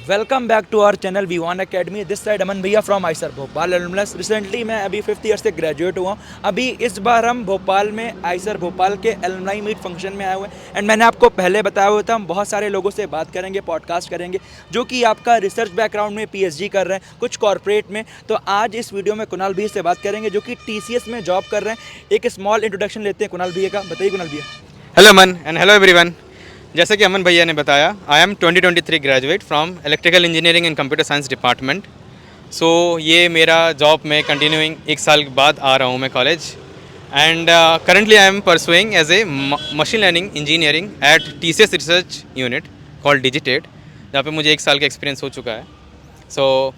Welcome back to our channel V1 Academy। This side Aman भैया from IISER Bhopal alumnus. Recently मैं अभी 5th year से graduate हुआ। अभी इस बार हम भोपाल में आइसर भोपाल के एलुमनाई मीट फंक्शन में आए हुए हैं। एंड मैंने आपको पहले बताया हुआ था हम बहुत सारे लोगों से बात करेंगे, पॉडकास्ट करेंगे जो कि आपका रिसर्च बैकग्राउंड में पीएचडी कर रहे हैं, कुछ कॉर्पोरेट में। तो आज इस वीडियो में कुणाल भैया से बात करेंगे जो कि TCS में जॉब कर रहे हैं। एक स्मॉल इंट्रोडक्शन लेते हैं कुणाल भैया का। बताइए कुणाल भैया। Hello Aman and hello everyone. जैसे कि अमन भैया ने बताया, I am 2023 graduate from electrical engineering and computer science department. So ये मेरा जॉब में कंटिन्यूइंग 1 साल बाद आ रहा हूँ मैं college. And currently I am pursuing as a machine learning engineering at TCS research unit called Digitate, जहाँ पे मुझे 1 साल का एक्सपीरियंस हो चुका है। So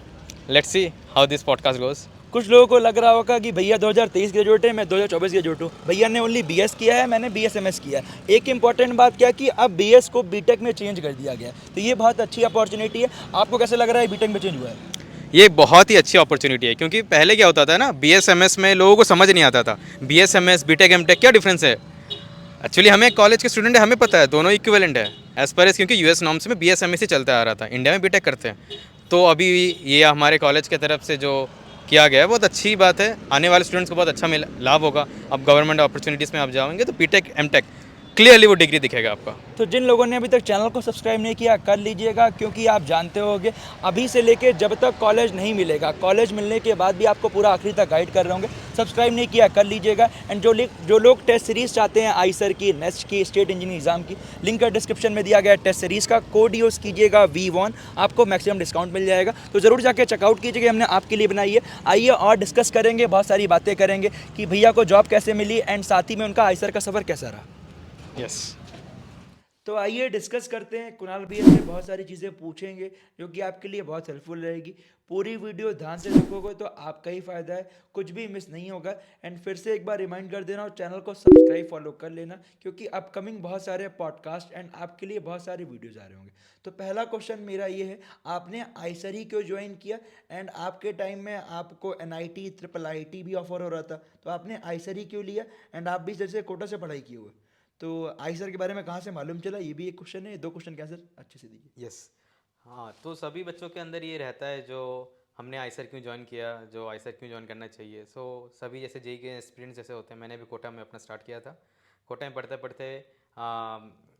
let's see how this podcast goes. कुछ लोगों को लग रहा होगा कि भैया 2023 ग्रेजुएट है, मैं 2024 ग्रेजुएट हूँ। भैया ने ओनली BS किया है, मैंने BSMS किया है। एक इंपॉर्टेंट बात क्या कि अब BS को BTech में चेंज कर दिया गया है, तो ये बहुत अच्छी अपॉर्चुनिटी है। आपको कैसे लग रहा है BTech में चेंज हुआ है? ये बहुत ही अच्छी अपॉर्चुनिटी है, क्योंकि पहले क्या होता था ना, BSMS में लोगों को समझ नहीं आता था BSMS BTech MTech क्या डिफरेंस है। एक्चुअली हमें कॉलेज के स्टूडेंट है, हमें पता है दोनों इक्विवेलेंट है एज पर एज, क्योंकि US नॉर्म्स में BSMS ही चलता आ रहा था, इंडिया में BTech करते हैं। तो अभी ये हमारे कॉलेज की तरफ से जो किया गया है बहुत अच्छी बात है, आने वाले स्टूडेंट्स को बहुत अच्छा लाभ होगा। अब गवर्नमेंट अपॉर्चुनिटीज़ में आप जाओगे तो BTech MTech क्लियरली वो डिग्री दिखेगा आपका। तो जिन लोगों ने अभी तक चैनल को सब्सक्राइब नहीं किया कर लीजिएगा, क्योंकि आप जानते होंगे अभी से लेके जब तक कॉलेज नहीं मिलेगा, कॉलेज मिलने के बाद भी आपको पूरा आखिरी तक गाइड कर रहे होंगे। सब्सक्राइब नहीं किया कर लीजिएगा। एंड जो लोग टेस्ट सीरीज चाहते हैं, आइसर की, नेस्ट की, स्टेट इंजीनियरिंग एग्जाम की, लिंक डिस्क्रिप्शन में दिया गया है। टेस्ट सीरीज का कोड यूज़ कीजिएगा V1, आपको मैक्सिमम डिस्काउंट मिल जाएगा। तो ज़रूर जाके चेकआउट कीजिएगा, हमने आपके लिए बनाई है। आइए और डिस्कस करेंगे, बहुत सारी बातें करेंगे कि भैया को जॉब कैसे मिली एंड साथ ही में उनका आइसर का सफ़र कैसा रहा। यस। तो आइए डिस्कस करते हैं। कुणाल भैया से बहुत सारी चीज़ें पूछेंगे जो कि आपके लिए बहुत हेल्पफुल रहेगी। पूरी वीडियो ध्यान से देखोगे तो आपका ही फायदा है, कुछ भी मिस नहीं होगा। एंड फिर से एक बार रिमाइंड कर देना और चैनल को सब्सक्राइब फॉलो कर लेना, क्योंकि अपकमिंग बहुत सारे पॉडकास्ट एंड आपके लिए बहुत सारी वीडियोज आ रहे होंगे। तो पहला क्वेश्चन मेरा ये है, आपने आइसर ही क्यों ज्वाइन किया? एंड आपके टाइम में आपको NIT IIIT भी ऑफर हो रहा था, तो आपने आइसर ही क्यों लिया? एंड आप भी जैसे कोटा से पढ़ाई किए हुए, तो आइसर के बारे में कहाँ से मालूम चला? ये भी एक क्वेश्चन है। 2 क्वेश्चन के आंसर अच्छे से दीजिए। यस। हाँ, तो सभी बच्चों के अंदर ये रहता है जो हमने आइसर क्यों ज्वाइन किया, जो आइसर क्यों ज्वाइन करना चाहिए। सो सभी जैसे जेई के स्टूडेंट्स जैसे होते हैं, मैंने भी कोटा में अपना स्टार्ट किया था। कोटा में पढ़ते पढ़ते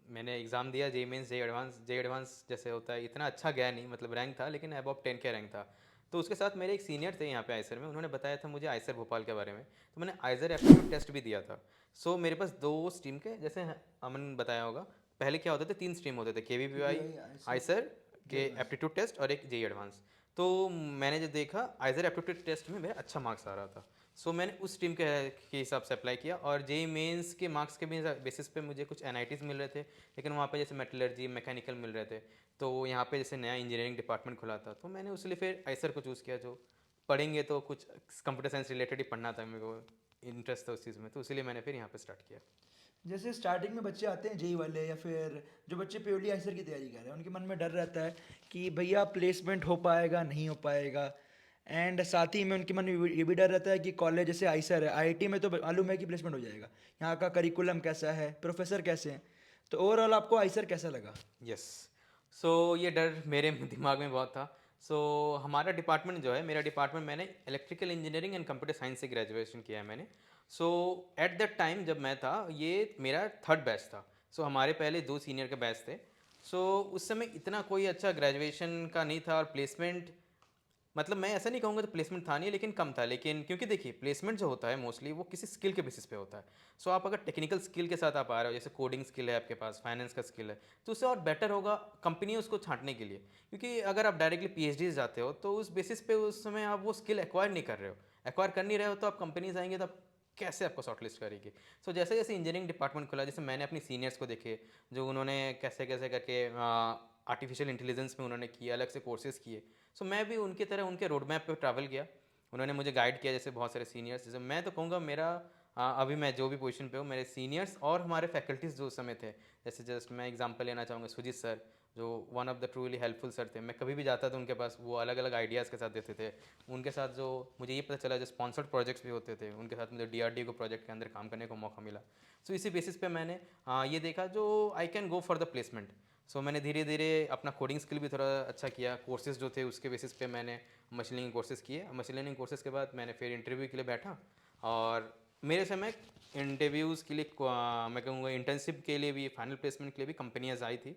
मैंने एग्ज़ाम दिया, जेई मेंस, जेई एडवांस जैसे होता है, इतना अच्छा गया नहीं, मतलब रैंक था लेकिन अबव 10 का रैंक था। तो उसके साथ मेरे एक सीनियर थे यहाँ पे आइसर में, उन्होंने बताया था मुझे आइसर भोपाल के बारे में, तो मैंने आइसर एप्टीट्यूड टेस्ट भी दिया था। सो मेरे पास 2 स्ट्रीम के, जैसे अमन बताया होगा, पहले क्या होते थे, 3 स्ट्रीम होते थे, KVPI, KPI आइसर आइसर जे के एडवांस। एप्टीट्यूड टेस्ट और एक जेई एडवांस। तो मैंने जो देखा आइसर एप्टीट्यूड टेस्ट में मेरा अच्छा मार्क्स आ रहा था। सो मैंने उस टीम के हिसाब से अप्लाई किया, और जेई मेंस के मार्क्स के भी बेसिस पे मुझे कुछ NITs मिल रहे थे, लेकिन वहाँ पे जैसे मेटलर्जी मैकेनिकल मिल रहे थे। तो यहाँ पे जैसे नया इंजीनियरिंग डिपार्टमेंट खुला था, तो मैंने उसके लिए फिर आइसर को चूज़ किया। जो पढ़ेंगे तो कुछ कंप्यूटर साइंस रिलेटेड ही पढ़ना था, मेरे को इंटरेस्ट था उस चीज़ में, तो इसीलिए मैंने फिर यहाँ पे स्टार्ट किया। जैसे स्टार्टिंग में बच्चे आते हैं जेई वाले, या फिर जो बच्चे प्योरली आइसर की तैयारी कर रहे हैं, उनके मन में डर रहता है कि भैया प्लेसमेंट हो पाएगा नहीं हो पाएगा। एंड साथ ही में उनके मन में ये भी डर रहता है कि कॉलेज जैसे आइसर है, IIT में तो मालूम है कि प्लेसमेंट हो जाएगा। यहाँ का करिकुलम कैसा है, प्रोफेसर कैसे हैं। तो ओवरऑल आपको आइसर कैसा लगा? यस। सो ये डर मेरे दिमाग में बहुत था। सो हमारा डिपार्टमेंट जो है, मेरा डिपार्टमेंट, मैंने electrical engineering and computer science से ग्रेजुएशन किया है मैंने। सो एट दैट टाइम जब मैं था, ये मेरा 3rd बैच था। सो हमारे पहले 2 सीनियर के बैच थे। सो उस समय इतना कोई अच्छा ग्रेजुएशन का नहीं था, और प्लेसमेंट, मतलब मैं ऐसा नहीं कहूँगा तो प्लेसमेंट था नहीं, लेकिन कम था। लेकिन क्योंकि देखिए, प्लेसमेंट जो होता है मोस्टली वो किसी स्किल के बेसिस पे होता है। सो आप अगर टेक्निकल स्किल के साथ आप आ रहे हो, जैसे कोडिंग स्किल है आपके पास, फाइनेंस का स्किल है, तो उससे और बेटर होगा कंपनी उसको छांटने के लिए। क्योंकि अगर आप डायरेक्टली PhD जाते हो तो उस बेसिस पे उस समय आप वो स्किल एक्वायर नहीं कर रहे हो। एक्वायर कर नहीं रहे हो तो आप कंपनीज आएंगे तो आप कैसे आपको शॉर्टलिस्ट करेगी। सो जैसे जैसे इंजीनियरिंग डिपार्टमेंट खुला, जैसे मैंने अपनी सीनियर्स को देखे जो उन्होंने कैसे कैसे करके आर्टिफिशियल इंटेलिजेंस में उन्होंने किए, अलग से कोर्सेज किए। सो मैं भी उनकी तरह उनके रोड मैप पे ट्रैवल किया। उन्होंने मुझे गाइड किया, जैसे बहुत सारे सीनियर्स, जैसे मैं तो कहूँगा मेरा अभी मैं जो भी पोजीशन पे हूँ, मेरे सीनियर्स और हमारे फैकल्टीज जो उस समय थे, जैसे जस्ट मैं एग्जांपल लेना चाहूँगा, सुजीत सर, जो one of the truly helpful sir थे। मैं कभी भी जाता था उनके पास, वो अलग अलग आइडियाज़ के साथ देते थे। उनके साथ जो मुझे ये पता चला, जो स्पॉन्सर्ड प्रोजेक्ट्स भी होते थे, उनके साथ मुझे DRDO प्रोजेक्ट के अंदर काम करने को मौका मिला। सो इसी बेसिस पे मैंने ये देखा जो I can go for the placement. So मैंने धीरे धीरे अपना कोडिंग स्किल भी थोड़ा अच्छा किया, कोर्सेज जो थे उसके बेसिस पे मैंने मशीन लर्निंग कोर्सेज किए। मशीन लर्निंग कोर्सेज के बाद मैंने फिर इंटरव्यू के लिए बैठा, और मेरे समय इंटरव्यूज़ के लिए मैं कहूँगा इंटर्नशिप के लिए भी, फाइनल प्लेसमेंट के लिए भी कंपनियाँ आई थी।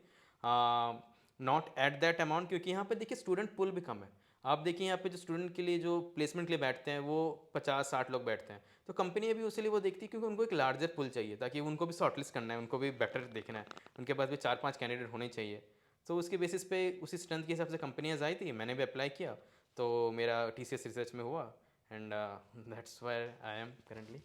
नॉट एट दैट अमाउंट, क्योंकि यहाँ पे देखिए स्टूडेंट पुल भी कम है। आप देखिए यहाँ पे जो स्टूडेंट के लिए जो प्लेसमेंट के लिए बैठते हैं वो 50-60 लोग बैठते हैं, तो कंपनी भी उसी लिए वो देखती है क्योंकि उनको एक लार्जर पुल चाहिए, ताकि उनको भी शॉर्टलिस्ट करना है, उनको भी बेटर देखना है, उनके पास भी 4-5 कैंडिडेट होने चाहिए। तो उसके बेसिस पे उसी स्ट्रेंथ के हिसाब से कंपनियाँ आई थी, मैंने भी अप्लाई किया, तो मेरा TCS रिसर्च में हुआ, and that's where I am currently.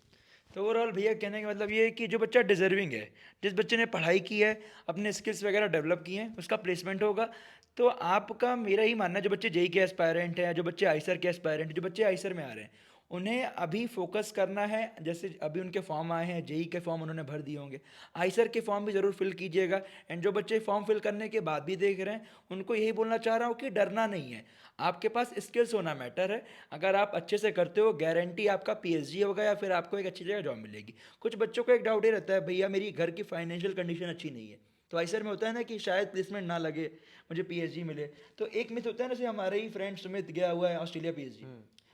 तो ओवरऑल भैया कहने का मतलब ये है कि जो बच्चा डिजर्विंग है, जिस बच्चे ने पढ़ाई की है, अपने स्किल्स वगैरह डेवलप किए हैं, उसका प्लेसमेंट होगा। तो आपका मेरा ही मानना है, जो बच्चे जेई के एस्पायरेंट हैं, जो बच्चे आइसर के एस्पायरेंट, जो बच्चे आइसर में आ रहे हैं, उन्हें अभी फोकस करना है। जैसे अभी उनके फॉर्म आए हैं, जेई के फॉर्म उन्होंने भर दिए होंगे, आइसर के फॉर्म भी ज़रूर फिल कीजिएगा। एंड जो बच्चे फॉर्म फिल करने के बाद भी देख रहे हैं, उनको यही बोलना चाह रहा हूँ कि डरना नहीं है, आपके पास स्किल्स होना मैटर है। अगर आप अच्छे से करते हो, गारंटी आपका पीएचडी होगा या फिर आपको एक अच्छी जगह जॉब मिलेगी। कुछ बच्चों को एक डाउट ये रहता है, भैया मेरी घर की फाइनेंशियल कंडीशन अच्छी नहीं है, तो ऐसा में होता है ना कि शायद प्लेसमेंट ना लगे, मुझे पीएचडी मिले। तो एक मिथ होता है ना, जैसे हमारे ही फ्रेंड सुमित गया हुआ है ऑस्ट्रेलिया पीएचडी,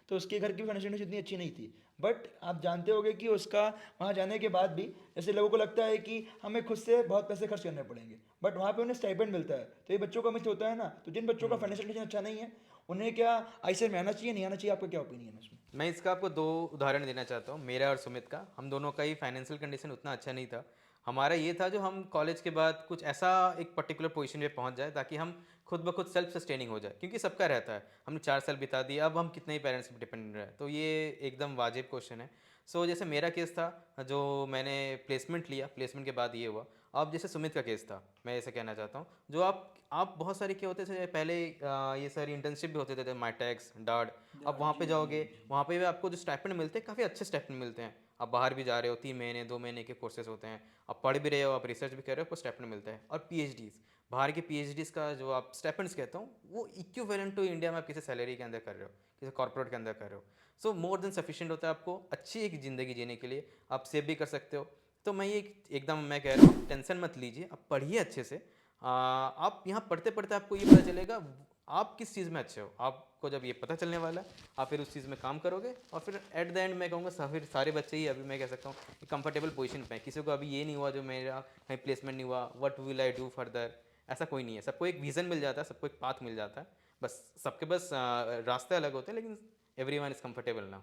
तो उसके घर की फाइनेंशियल कंडीशन इतनी अच्छी नहीं थी, बट आप जानते होंगे कि उसका वहाँ जाने के बाद भी, जैसे लोगों को लगता है कि हमें खुद से बहुत पैसे खर्च करने पड़ेंगे, बट वहाँ पे उन्हें स्टाइपेंड मिलता है। तो ये बच्चों का मिथ होता है ना। तो जिन बच्चों का फाइनेंशियल कंडीशन अच्छा नहीं है, उन्हें क्या आईसीएस में आना चाहिए, नहीं आना चाहिए? आपका क्या ओपिनियन है इसमें? मैं इसका आपको 2 उदाहरण देना चाहता हूँ, मेरा और सुमित का। हम दोनों का ही फाइनेंशियल कंडीशन उतना अच्छा नहीं था। हमारा ये था जो हम कॉलेज के बाद कुछ ऐसा एक पर्टिकुलर पोजीशन पे पहुँच जाए ताकि हम खुद ब खुद सेल्फ सस्टेनिंग हो जाए, क्योंकि सबका रहता है। हमने 4 साल बिता दिए, अब हम कितने ही पेरेंट्स पे डिपेंडेंट रहे, तो ये एकदम वाजिब क्वेश्चन है। सो जैसे मेरा केस था, जो मैंने प्लेसमेंट लिया, प्लेसमेंट के बाद ये हुआ। अब जैसे सुमित का केस था, मैं ऐसे कहना चाहता हूँ, जो आप बहुत सारे क्या होते थे पहले, ये सारी इंटर्नशिप भी होते थे, माइटेक्स, डार्ड। अब वहाँ पे जी जी जाओगे, जी। वहाँ पे भी आपको जो स्टाइपेंड मिलते हैं, काफ़ी अच्छे स्टाइपेंड मिलते हैं। आप बाहर भी जा रहे हो, 3 महीने 2 महीने के कोर्सेज होते हैं, आप पढ़ भी रहे हो, आप रिसर्च भी कर रहे हो, आपको स्टाइपेंड मिलता है। और पीएचडीज, बाहर के पीएचडीज का जो आप स्टाइपेंड्स कहता हूँ, वो इक्विवेलेंट टू इंडिया में आप किसी सैलरी के अंदर कर रहे हो, किसी कॉर्पोरेट के अंदर कर रहे हो। सो मोर देन सफिशिएंट होता है आपको अच्छी एक ज़िंदगी जीने के लिए, आप सेव भी कर सकते हो। तो मैं ये एकदम मैं कह रहा हूँ, टेंशन मत लीजिए, आप पढ़िए अच्छे से। आप यहाँ पढ़ते पढ़ते आपको ये पता चलेगा आप किस चीज़ में अच्छे हो। आपको जब ये पता चलने वाला है, आप फिर उस चीज़ में काम करोगे, और फिर एट द एंड मैं कहूँगा फिर सारे बच्चे ही, अभी मैं कह सकता हूँ कंफर्टेबल पोजीशन पे हैं। किसी को अभी ये नहीं हुआ जो मेरा कहीं प्लेसमेंट नहीं हुआ, what will I do further, ऐसा कोई नहीं है। सबको एक विज़न मिल जाता है, सबको एक पाथ मिल जाता है, बस सबके बस रास्ते अलग होते हैं, लेकिन एवरीवन इज़ कंफर्टेबल नाउ।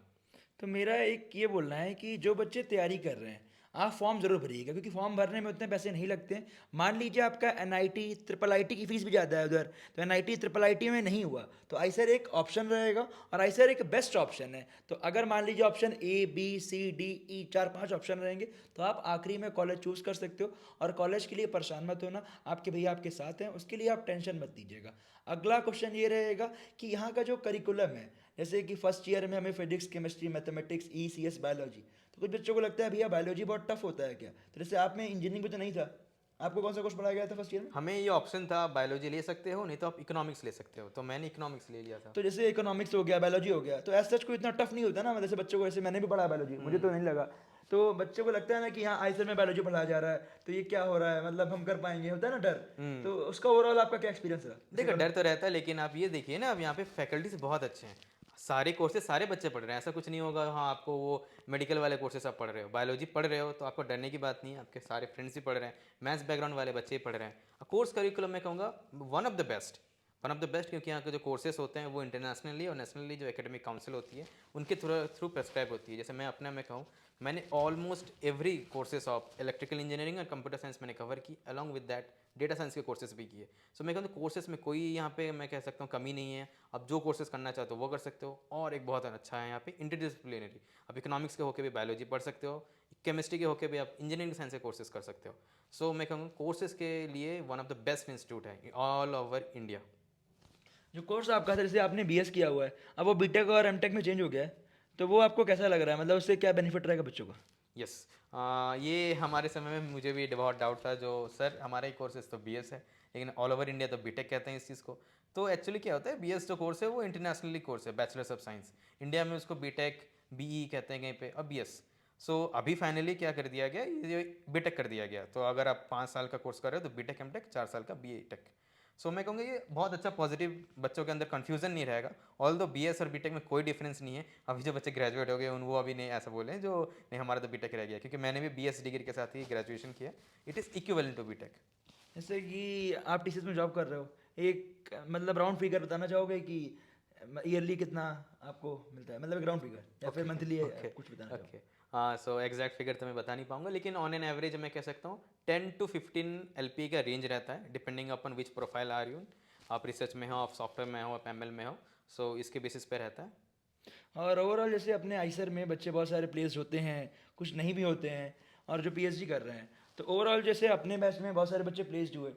तो मेरा एक ये बोलना है कि जो बच्चे तैयारी कर रहे हैं, आप फॉर्म ज़रूर भरिएगा, क्योंकि फॉर्म भरने में उतने पैसे नहीं लगते हैं। मान लीजिए आपका एनआईटी ट्रिपल आईटी की फीस भी ज़्यादा है उधर, तो एनआईटी ट्रिपल आईटी में नहीं हुआ, तो आइसर एक ऑप्शन रहेगा, और आइसर एक बेस्ट ऑप्शन है। तो अगर मान लीजिए option A B C D E 4-5 option रहेंगे, तो आप आखिरी में कॉलेज चूज़ कर सकते हो। और कॉलेज के लिए परेशान मत होना, आपके भैया आपके साथ हैं, उसके लिए आप टेंशन मत लीजिएगा। अगला क्वेश्चन ये रहेगा कि यहाँ का जो करिकुलम है, जैसे कि फर्स्ट ईयर में हमें physics chemistry mathematics ECS biology, तो कुछ बच्चों को लगता है भैया बायोलॉजी बहुत टफ होता है क्या? तो जैसे आप में इंजीनियरिंग भी तो नहीं था, आपको कौन सा कोर्स पढ़ाया गया था फर्स्ट ईयर में? हमें ये ऑप्शन था, बायोलॉजी ले सकते हो, नहीं तो आप इकोनॉमिक्स ले सकते हो, तो मैंने इकोनॉमिक्स ले लिया था। तो जैसे इकोनॉमिक्स हो गया, बायोलॉजी हो गया, तो एज सच कोई इतना टफ नहीं होता ना। जैसे बच्चों को, जैसे मैंने भी पढ़ा बायोलॉजी, मुझे तो नहीं लगा। तो बच्चों को लगता है ना कि हाँ आइसर में बायोलॉजी पढ़ाया जा रहा है, तो ये क्या हो रहा है, मतलब हम कर पाएंगे, होता है ना डर। तो उसका ओवरऑल आपका क्या एक्सपीरियंस रहा जैसे देखो डर तो रहता है, लेकिन आप ये देखिए ना, अब यहाँ पे फैकल्टीज बहुत अच्छे हैं, सारे कोर्सेज सारे बच्चे पढ़ रहे हैं, ऐसा कुछ नहीं होगा हाँ आपको वो मेडिकल वाले कोर्सेज आप पढ़ रहे हो, बायोलॉजी पढ़ रहे हो, तो आपको डरने की बात नहीं है, आपके सारे फ्रेंड्स भी पढ़ रहे हैं, मैथ्स बैकग्राउंड वाले बच्चे ही पढ़ रहे हैं। कोर्स करिकुलम मैं कहूँगा वन ऑफ द बेस्ट, क्योंकि यहाँ के जो कोर्सेज होते हैं वो इंटरनेशनली और नेशनली जो एकेडमिक काउंसिल होती है उनके थ्रू प्रेस्क्राइब होती है। जैसे मैं अपना मैं कहूँ, मैंने almost every courses of electrical engineering और कंप्यूटर साइंस मैंने कवर की, along with that data science के कोर्सेज भी किए। सो मैं कहूँ कोर्सेज में कोई यहाँ पे मैं कह सकता हूँ कमी नहीं है, आप जो कोर्सेज करना चाहते हो वो कर सकते हो। और एक बहुत अच्छा है यहाँ पे इंटरडिसिप्लिनरी, आप इकोनॉमिक्स के होकर भी बायोलॉजी पढ़ सकते हो, केमिस्ट्री के होकर भी आप इंजीनियरिंग साइंस के कोर्सेज कर सकते हो। सो मैं कहूँगा कोर्सेज के लिए one of the best institute है ऑल ओवर इंडिया। जो कोर्स आपका था, जैसे आपने बीएस किया हुआ है, अब वो बीटेक और एमटेक में चेंज हो गया है, तो वो आपको कैसा लग रहा है, मतलब उससे क्या बेनिफिट रहेगा बच्चों को? यस, ये हमारे समय में मुझे भी बहुत डाउट था, जो सर हमारा ही कोर्सेज तो बीएस है, लेकिन ऑल ओवर इंडिया तो बीटेक कहते हैं इस चीज़ को। तो एक्चुअली क्या होता है, बीएस जो कोर्स है वो इंटरनेशनली कोर्स है, बैचलर्स ऑफ साइंस। इंडिया में उसको बीटेक बीई कहते हैं कहीं पे, और बीएस। सो अभी फाइनली क्या कर दिया गया, ये बीटेक कर दिया गया। तो अगर आप 5 साल का कोर्स कर रहे हो तो बीटेक एमटेक, 4 साल का बीटेक। सो मैं कहूँगा ये बहुत अच्छा पॉजिटिव, बच्चों के अंदर कन्फ्यूजन नहीं रहेगा। ऑल दो बीएस और बीटेक में कोई डिफरेंस नहीं है। अभी जो बच्चे ग्रेजुएट हो गए उन वो अभी नहीं ऐसा बोले जो नहीं हमारा तो बीटेक रह गया, क्योंकि मैंने भी बीएस डिग्री के साथ ही ग्रेजुएशन किया। It is equivalent to BTech. जैसे कि आप टीसीएस में जॉब कर रहे हो, एक मतलब राउंड फिगर बताना चाहोगे कि ईयरली कितना आपको मिलता है, मतलब एक राउंड फिगर, या फिर ओके मंथली ओके कुछ बताना चाहो? ओके। हाँ, सो एग्जैक्ट फिगर तो मैं बता नहीं पाऊंगा, लेकिन ऑन एन एवरेज मैं कह सकता हूँ 10 to 15 LP का रेंज रहता है, depending upon which profile are you. आप रिसर्च में हो, आप सॉफ्टवेयर में हो, आप एमएल में हो, सो इसके बेसिस पे रहता है। और ओवरऑल जैसे अपने आईसर में बच्चे बहुत सारे प्लेस होते हैं, कुछ नहीं भी होते हैं, और जो पीएचडी कर रहे हैं, तो ओवरऑल जैसे अपने बैच में बहुत सारे बच्चे प्लेस्ड हुए,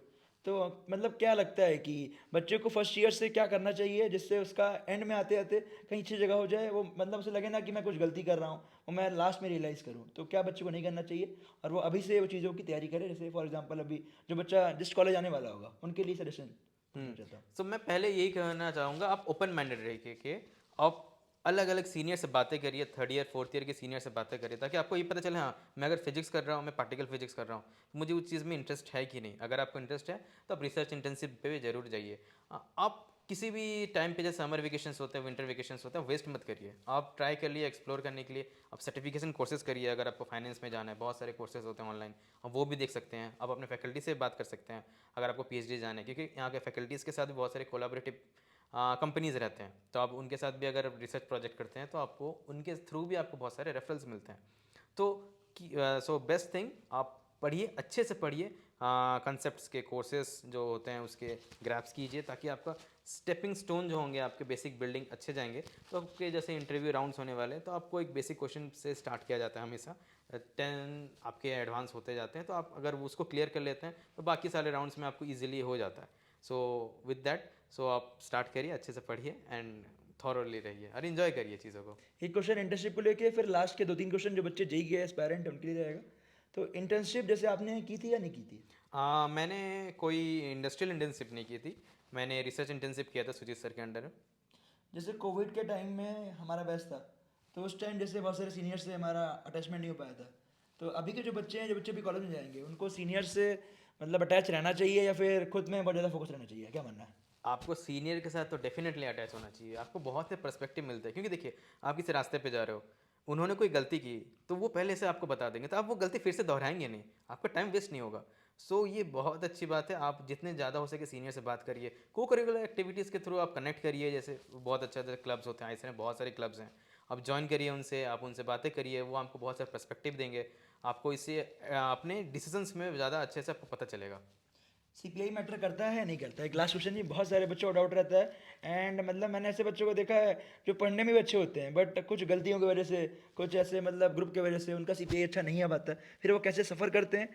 तो मतलब क्या लगता है कि बच्चे को फर्स्ट ईयर से क्या करना चाहिए जिससे उसका एंड में आते आते कहीं अच्छी जगह हो जाए, वो मतलब उसे लगे ना कि मैं कुछ गलती कर रहा हूँ, वो मैं लास्ट में रियलाइज़ करूँ, तो क्या बच्चे को नहीं करना चाहिए और वो अभी से वो चीज़ों की तैयारी करे? जैसे फॉर एग्जांपल अभी जो बच्चा जिस कॉलेज आने वाला होगा उनके लिए सजेशन पूछना चाहता हूँ। सो मैं पहले यही कहना चाहूँगा, आप ओपन माइंडेड रहिए कि आप अलग अलग सीनियर से बातें करिए, 3rd ईयर 4th ईयर के सीनियर से बातें करिए, ताकि आपको ये पता चले हाँ मैं अगर फिजिक्स कर रहा हूँ, मैं पार्टिकल फिजिक्स कर रहा हूँ, तो मुझे उस चीज़ में इंटरेस्ट है कि नहीं। अगर आपको इंटरेस्ट है तो आप रिसर्च इंटर्नशिप पे भी जरूर जाइए। आप किसी भी टाइम पे, जैसे समर वेकेशंस होते हैं, विंटर वेकेशंस होते हैं, वेस्ट मत करिए। आप ट्राई कर लिए एक्सप्लोर करने के लिए, आप सर्टिफिकेशन कोर्सेज करिए। अगर आपको फाइनेंस में जाना है, बहुत सारे कोर्सेज होते हैं ऑनलाइन, आप वो भी देख सकते हैं। आप अपने फैकल्टी से बात कर सकते हैं अगर आपको पीएचडी जाना है, क्योंकि यहाँ के फैकल्टीज़ के साथ भी बहुत सारे कोलाबरेटिव कंपनीज रहते हैं। तो आप उनके साथ भी अगर रिसर्च प्रोजेक्ट करते हैं तो आपको उनके थ्रू भी आपको बहुत सारे रेफरल्स मिलते हैं। तो सो बेस्ट थिंग, आप पढ़िए, अच्छे से पढ़िए, कंसेप्ट्स के कोर्सेज जो होते हैं उसके ग्रैप्स कीजिए, ताकि आपका स्टेपिंग स्टोन जो होंगे, आपके बेसिक बिल्डिंग अच्छे जाएंगे। तो आपके जैसे इंटरव्यू राउंड्स होने वाले हैं तो आपको एक बेसिक क्वेश्चन से स्टार्ट किया जाता है हमेशा, 10 आपके एडवांस होते जाते हैं। तो आप अगर उसको क्लियर कर लेते हैं तो बाकी सारे राउंड्स में आपको ईजिली हो जाता है। सो विद दैट, सो आप स्टार्ट करिए, अच्छे से पढ़िए एंड थॉरोली रहिए और इन्जॉय करिए चीज़ों को। एक क्वेश्चन इंटर्नशिप को लेके, फिर लास्ट के 2-3 क्वेश्चन जो बच्चे जेई के एस्पायरेंट उनके लिए रहेगा। तो इंटर्नशिप जैसे आपने की थी या नहीं की थी? मैंने कोई इंडस्ट्रियल इंटर्नशिप नहीं की थी, मैंने रिसर्च इंटर्नशिप किया था सुजीत सर के अंडर। जैसे कोविड के टाइम में हमारा बैच था, तो उस टाइम जैसे बहुत सारे सीनियर से हमारा अटैचमेंट नहीं हो पाया था। तो अभी के जो बच्चे हैं, जो बच्चे भी कॉलेज में जाएंगे, उनको सीनियर से मतलब अटैच रहना चाहिए या फिर खुद में बहुत ज़्यादा फोकस रहना चाहिए, क्या मानना है? आपको सीनियर के साथ तो डेफिनेटली अटैच होना चाहिए। आपको बहुत से पर्सपेक्टिव मिलते हैं, क्योंकि देखिए आप किसी रास्ते पे जा रहे हो, उन्होंने कोई गलती की तो वो पहले से आपको बता देंगे, तो आप वो गलती फिर से दोहराएंगे नहीं, आपका टाइम वेस्ट नहीं होगा। सो ये बहुत अच्छी बात है। आप जितने ज़्यादा हो सके सीनियर से बात करिए, को करिकुलर एक्टिविटीज़ के थ्रू आप कनेक्ट करिए। जैसे बहुत अच्छा अच्छा क्लब्स होते हैं, ऐसे में बहुत सारे क्लब्स हैं, आप ज्वाइन करिए उनसे, आप उनसे बातें करिए, वो आपको बहुत सारे पर्सपेक्टिव देंगे। आपको इससे अपने डिसीजंस में ज़्यादा अच्छे से आपको पता चलेगा। सीपीआई मैटर करता है या नहीं करता है? एक लास्ट क्वेश्चन, ये बहुत सारे बच्चों को डाउट रहता है, एंड मतलब मैंने ऐसे बच्चों को देखा है जो पढ़ने में भी अच्छे होते हैं, बट कुछ गलतियों की वजह से, कुछ ऐसे मतलब ग्रुप की वजह से उनका सीपीआई अच्छा नहीं आ पाता, फिर वो कैसे सफ़र करते हैं।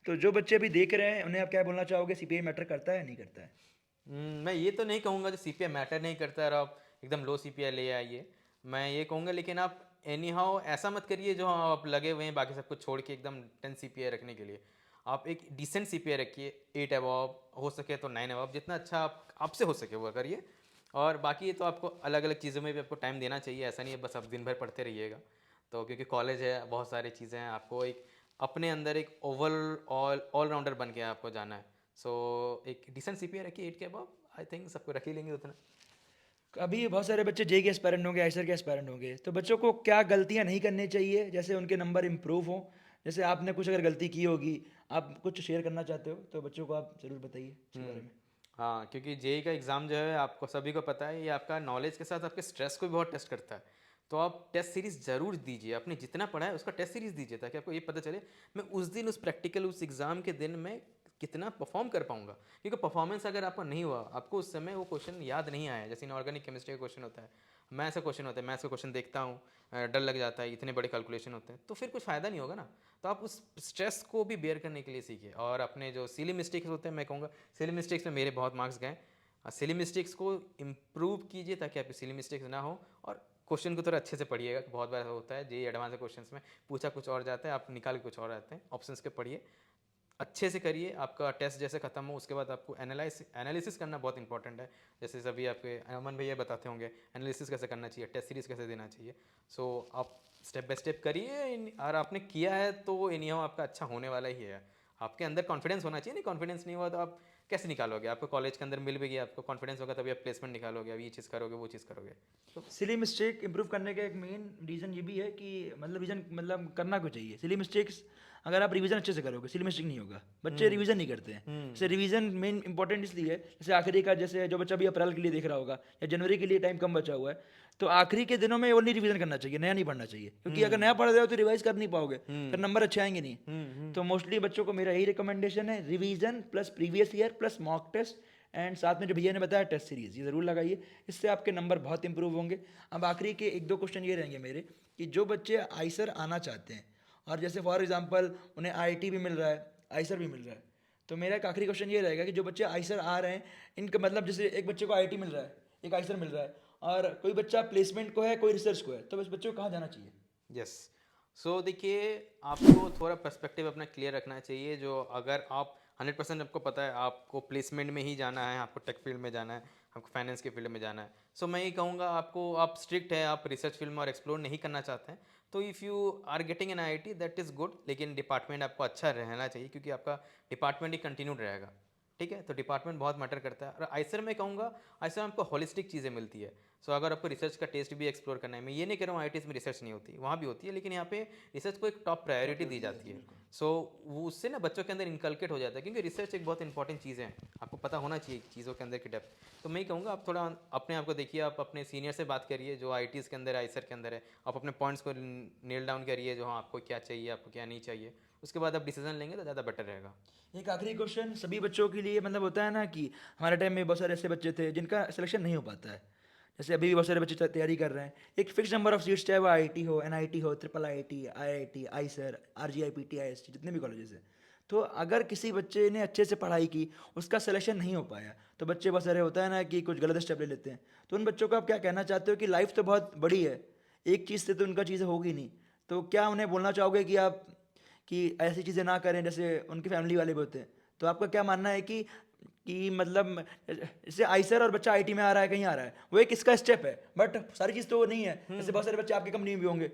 तो जो बच्चे अभी देख रहे हैं उन्हें आप क्या बोलना चाहोगे, सीपीआई मैटर करता है या नहीं करता है? मैं ये तो नहीं कहूँगा जो सीपीआई मैटर नहीं करता और आप एकदम लो सीपीआई ले आइए। मैं ये कहूँगा, लेकिन आप एनी हाउ ऐसा मत करिए जो आप लगे हुए हैं बाकी सब कुछ छोड़ के एकदम 10 सीपीआई रखने के लिए। आप एक डिसेंट सीपीआई रखिए, 8 अबव, हो सके तो 9 अबव, जितना अच्छा आप आपसे हो सके वो करिए। और बाकी ये तो आपको अलग अलग चीज़ों में भी आपको टाइम देना चाहिए, ऐसा नहीं है बस आप दिन भर पढ़ते रहिएगा। तो क्योंकि कॉलेज है, बहुत सारी चीज़ें हैं, आपको एक अपने अंदर एक ऑलराउंडर बन के आपको जाना है। सो एक डिसेंट सीपीआई रखिए 8 के अबव, आई थिंक सबको रख ही लेंगे उतना। अभी बहुत सारे बच्चे जेई के एस्पायरेंट होंगे, आईसर के एस्पायरेंट होंगे, तो बच्चों को क्या गलतियां नहीं करनी चाहिए जैसे उनके नंबर इंप्रूव हों? जैसे आपने कुछ अगर गलती की होगी, आप कुछ शेयर करना चाहते हो, तो बच्चों को आप ज़रूर बताइए इसके बारे हम्म। में। हाँ, क्योंकि जेई का एग्ज़ाम जो है आपको सभी को पता है, ये आपका नॉलेज के साथ आपके स्ट्रेस को भी बहुत टेस्ट करता है। तो आप टेस्ट सीरीज ज़रूर दीजिए, आपने जितना पढ़ा है उसका टेस्ट सीरीज दीजिए, ताकि आपको ये पता चले मैं उस दिन उस प्रैक्टिकल उस एग्ज़ाम के दिन में कितना परफॉर्म कर पाऊंगा। क्योंकि परफॉर्मेंस अगर आपका नहीं हुआ, आपको उस समय वो क्वेश्चन याद नहीं आया। जैसे इनऑर्गेनिक केमिस्ट्री का क्वेश्चन होता है, मैथ्स का क्वेश्चन होता है, मैथ्स का क्वेश्चन देखता हूँ, डर लग जाता है, इतने बड़े कैलकुलेशन होते हैं, तो फिर कुछ फ़ायदा नहीं होगा ना। तो आप उस स्ट्रेस को भी बेयर करने के लिए सीखिए। और अपने जो सिली मिस्टेक्स होते हैं, मैं कहूँगा सिली मिस्टेक्स में मेरे बहुत मार्क्स गए, सिली मिस्टेक्स को इम्प्रूव कीजिए ताकि आपकी सिली मिस्टेक्स ना हो। और क्वेश्चन को थोड़ा अच्छे से पढ़िएगा, बहुत बार होता है जेई एडवांस क्वेश्चंस में पूछा कुछ और जाता है, आप निकाल के कुछ और आते हैं। ऑप्शंस के पढ़िए, अच्छे से करिए। आपका टेस्ट जैसे खत्म हो उसके बाद आपको एनालिसिस करना बहुत इंपॉर्टेंट है। जैसे सभी आपके अमन भैया बताते होंगे एनालिसिस कैसे करना चाहिए, टेस्ट सीरीज कैसे देना चाहिए। सो आप स्टेप बाय स्टेप करिए और आपने किया है तो इन आपका अच्छा होने वाला ही है। आपके अंदर कॉन्फिडेंस होना चाहिए, नहीं कॉन्फिडेंस नहीं हुआ तो आप कैसे निकालोगे? आपको कॉलेज के अंदर मिल भी गया, आपको कॉन्फिडेंस होगा तभी आप प्लेसमेंट निकालोगे, अब ये चीज़ करोगे वो चीज़ करोगे। तो सिली मिस्टेक इंप्रूव करने का एक मेन रीज़न ये भी है कि मतलब रिवीजन मतलब करना क्यों चाहिए। सिली मिस्टेक्स अगर आप रिवीजन अच्छे से करोगे सिली मिस्टेक नहीं होगा। बच्चे रिवीजन नहीं करते हैं। जैसे रिवीजन मेन इंपॉर्टेंट इसलिए है, जैसे आखिरी का जैसे जो बच्चा भी अप्रैल के लिए देख रहा होगा या जनवरी के लिए टाइम कम बचा हुआ है, तो आखिरी के दिनों में ओनली रिवीजन करना चाहिए, नया नहीं पढ़ना चाहिए। क्योंकि अगर नया पढ़ रहे हो तो रिवाइज कर नहीं पाओगे, फिर नंबर अच्छे आएंगे नहीं। तो मोस्टली बच्चों को मेरा यही रिकमेंडेशन है, revision plus previous year plus mock test and साथ में जो भैया ने बताया टेस्ट सीरीज, ये ज़रूर लगाइए। इससे आपके नंबर बहुत इंप्रूव होंगे। अब आखिरी के एक दो क्वेश्चन ये रहेंगे मेरे कि जो बच्चे आईसर आना चाहते हैं और जैसे फॉर एग्जांपल उन्हें आईआईटी भी मिल रहा है, आईसर भी मिल रहा है, तो मेरा एक आखिरी क्वेश्चन ये रहेगा कि जो बच्चे आईसर आ रहे हैं इनका मतलब जैसे एक बच्चे को आईआईटी मिल रहा है, एक आईसर मिल रहा है, और कोई बच्चा प्लेसमेंट को है, कोई रिसर्च को है, तो इस बच्चे को कहाँ जाना चाहिए? यस। सो देखिए, आपको थोड़ा पर्सपेक्टिव अपना क्लियर रखना चाहिए। जो अगर आप 100% आपको पता है आपको प्लेसमेंट में ही जाना है, आपको टेक फील्ड में जाना है, आपको फाइनेंस के फील्ड में जाना है, सो मैं ये कहूँगा आपको, आप स्ट्रिक्ट है, आप रिसर्च फील्ड में और एक्सप्लोर नहीं करना चाहते हैं, तो if you are getting an IIT that is good, लेकिन डिपार्टमेंट आपको अच्छा रहना चाहिए क्योंकि आपका डिपार्टमेंट ही कंटिन्यूड रहेगा। ठीक है, तो डिपार्टमेंट बहुत मैटर करता है। और आईसर में कहूँगा, आईसर में आपको होलिस्टिक चीज़ें मिलती है। सो अगर आपको रिसर्च का टेस्ट भी एक्सप्लोर करना है, मैं ये नहीं कह रहा हूँ आईआईटीज़ में रिसर्च नहीं होती, वहाँ भी होती है, लेकिन यहाँ पे रिसर्च को एक टॉप प्रायोरिटी दी जाती है। सो वो उससे ना बच्चों के अंदर इनकलकेट हो जाता है, क्योंकि रिसर्च एक बहुत इंपॉर्टेंट चीज़ है, आपको पता होना चाहिए चीज़ों के अंदर की डेप्थ। तो मैं ये कहूँगा आप थोड़ा अपने आप को देखिए, आप अपने सीनियर से बात करिए जो आईआईटीज़ के अंदर आईसर के अंदर है, आप अपने पॉइंट्स को नेल डाउन करिए, जो हाँ आपको क्या चाहिए, आपको क्या नहीं चाहिए, उसके बाद आप डिसीजन लेंगे तो ज़्यादा बेटर रहेगा। एक आखिरी क्वेश्चन सभी बच्चों के लिए, मतलब होता है ना कि हमारे टाइम में बहुत सारे ऐसे बच्चे थे जिनका सिलेक्शन नहीं हो पाता है, जैसे अभी भी बहुत सारे बच्चे तैयारी कर रहे हैं, एक फिक्स नंबर ऑफ सीट्स, चाहे वो आईआईटी हो, एनआईटी हो, triple IIT, IIT, IISER, RGIPT, IST, जितने भी कॉलेजेस हैं, तो अगर किसी बच्चे ने अच्छे से पढ़ाई की, उसका सिलेक्शन नहीं हो पाया, तो बच्चे बहुत सारे होता है ना कि कुछ गलत स्टेप ले लेते हैं, तो उन बच्चों को आप क्या कहना चाहते हो कि लाइफ तो बहुत बड़ी है, एक चीज़ से तो उनका चीज़ें होगी नहीं, तो क्या उन्हें बोलना चाहोगे कि आप कि ऐसी चीज़ें ना करें जैसे उनकी फैमिली वाले भी होते हैं? तो आपका क्या मानना है कि मतलब जैसे आईसर और बच्चा आईटी में आ रहा है, कहीं आ रहा है, वो एक इसका स्टेप है, बट सारी चीज़ तो वो नहीं है। जैसे बहुत सारे बच्चे आपकी कंपनी में भी होंगे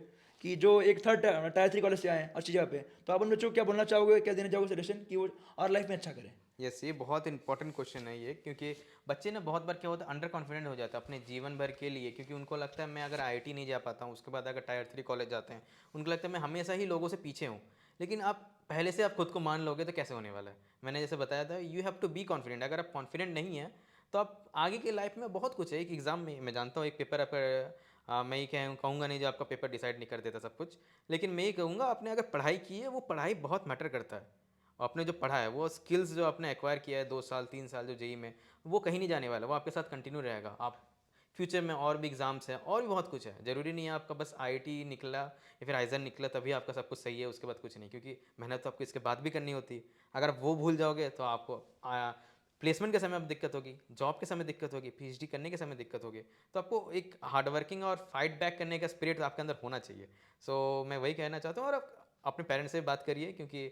कि जो एक थर्ड टायर 3 कॉलेज से आए हैं अच्छी जगह पे, तो आप उन बच्चों को क्या बोलना चाहोगे, क्या देना चाहोगे सजेशन कि वो और लाइफ में अच्छा करें? यस, ये बहुत इंपॉर्टेंट क्वेश्चन है ये, क्योंकि बच्चे ना बहुत बार क्या होता है, अंडर कॉन्फिडेंट हो जाता है अपने जीवन भर के लिए, क्योंकि उनको लगता है मैं अगर आईआईटी नहीं जा पाता हूँ, उसके बाद अगर टायर 3 कॉलेज जाते हैं, उनको लगता है मैं हमेशा ही लोगों से पीछे हूँ। लेकिन आप पहले से आप खुद को मान लोगे तो कैसे होने वाला है? मैंने जैसे बताया था, you have to be confident. अगर आप कॉन्फिडेंट नहीं है तो आप आगे की लाइफ में बहुत कुछ है। एक एग्जाम में मैं जानता हूँ, एक पेपर आपका, मैं ये कहूँगा नहीं जो आपका पेपर डिसाइड नहीं कर देता सब कुछ, लेकिन मैं ये कहूँगा आपने अगर पढ़ाई की है, वो पढ़ाई बहुत मैटर करता है। आपने जो पढ़ा है, वो स्किल्स जो आपने एक्वायर किया है 2 साल 3 साल जो जेईई में, वो कहीं नहीं जाने वाला, वो आपके साथ कंटिन्यू रहेगा। आप फ्यूचर में और भी एग्ज़ाम्स हैं और भी बहुत कुछ है, ज़रूरी नहीं है आपका बस आईआईटी निकला या फिर आइजर निकला तभी आपका सब कुछ सही है, उसके बाद कुछ नहीं, क्योंकि मेहनत तो आपको इसके बाद भी करनी होती है। अगर आप वो भूल जाओगे तो आपको प्लेसमेंट के समय अब दिक्कत होगी, जॉब के समय दिक्कत होगी, पीएचडी करने के समय दिक्कत होगी। तो आपको एक हार्ड वर्किंग और फाइट बैक करने का स्पिरिट आपके अंदर होना चाहिए। सो मैं वही कहना चाहता हूँ। और आप अपने पेरेंट्स से बात करिए, क्योंकि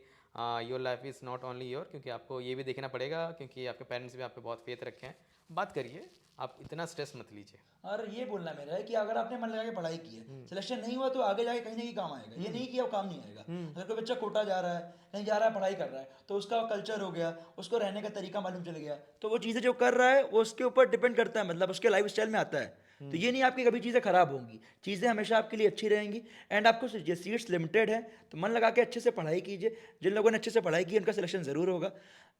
your life is not only your, क्योंकि आपको ये भी देखना पड़ेगा, क्योंकि आपके पेरेंट्स भी आप पे बहुत फेथ रखे हैं। बात करिए, आप इतना स्ट्रेस मत लीजिए। और ये बोलना मेरा है कि अगर आपने मन लगा के पढ़ाई की है, सिलेक्शन नहीं हुआ तो आगे जाके कहीं ना कहीं काम आएगा, ये नहीं कि अब काम नहीं आएगा। अगर कोई बच्चा कोटा जा रहा है, कहीं जा रहा है, पढ़ाई कर रहा है, तो उसका कल्चर हो गया, उसको रहने का तरीका मालूम चल गया, तो वो चीज़ें जो कर रहा है वो उसके ऊपर डिपेंड करता है, मतलब उसके लाइफ स्टाइल में आता है। तो ये नहीं आपकी कभी चीज़ें खराब होंगी, चीज़ें हमेशा आपके लिए अच्छी रहेंगी। एंड आपको ये सीट्स लिमिटेड है, तो मन लगा के अच्छे से पढ़ाई कीजिए। जिन लोगों ने अच्छे से पढ़ाई की उनका सिलेक्शन ज़रूर होगा।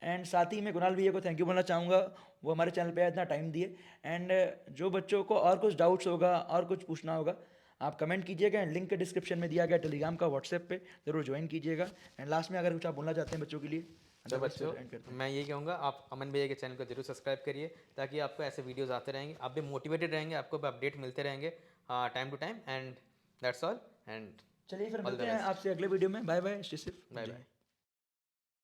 एंड साथ ही मैं कुणाल भैया को थैंक यू बोलना चाहूँगा, वो हमारे चैनल पे इतना टाइम दिए। एंड जो बच्चों को और कुछ डाउट्स होगा और कुछ पूछना होगा, आप कमेंट कीजिएगा। एंड लिंक डिस्क्रिप्शन में दिया गया टेलीग्राम का, व्हाट्सएप पे ज़रूर ज्वाइन कीजिएगा। एंड लास्ट में अगर कुछ आप बोलना चाहते हैं बच्चों के लिए, तो otherwise बच्चों, फिर end करते हैं। मैं ये कहूँगा आप अमन भैया के चैनल को जरूर सब्सक्राइब करिए, ताकि आपको ऐसे वीडियोस आते रहेंगे, आप भी मोटिवेटेड रहेंगे, आपको भी अपडेट मिलते रहेंगे time to time. And that's all, and चलिए फिर ऑल द मिलते हैं बेस्ट। आपसे अगले वीडियो में। Bye bye, stay safe, bye जय बाय। हिंद।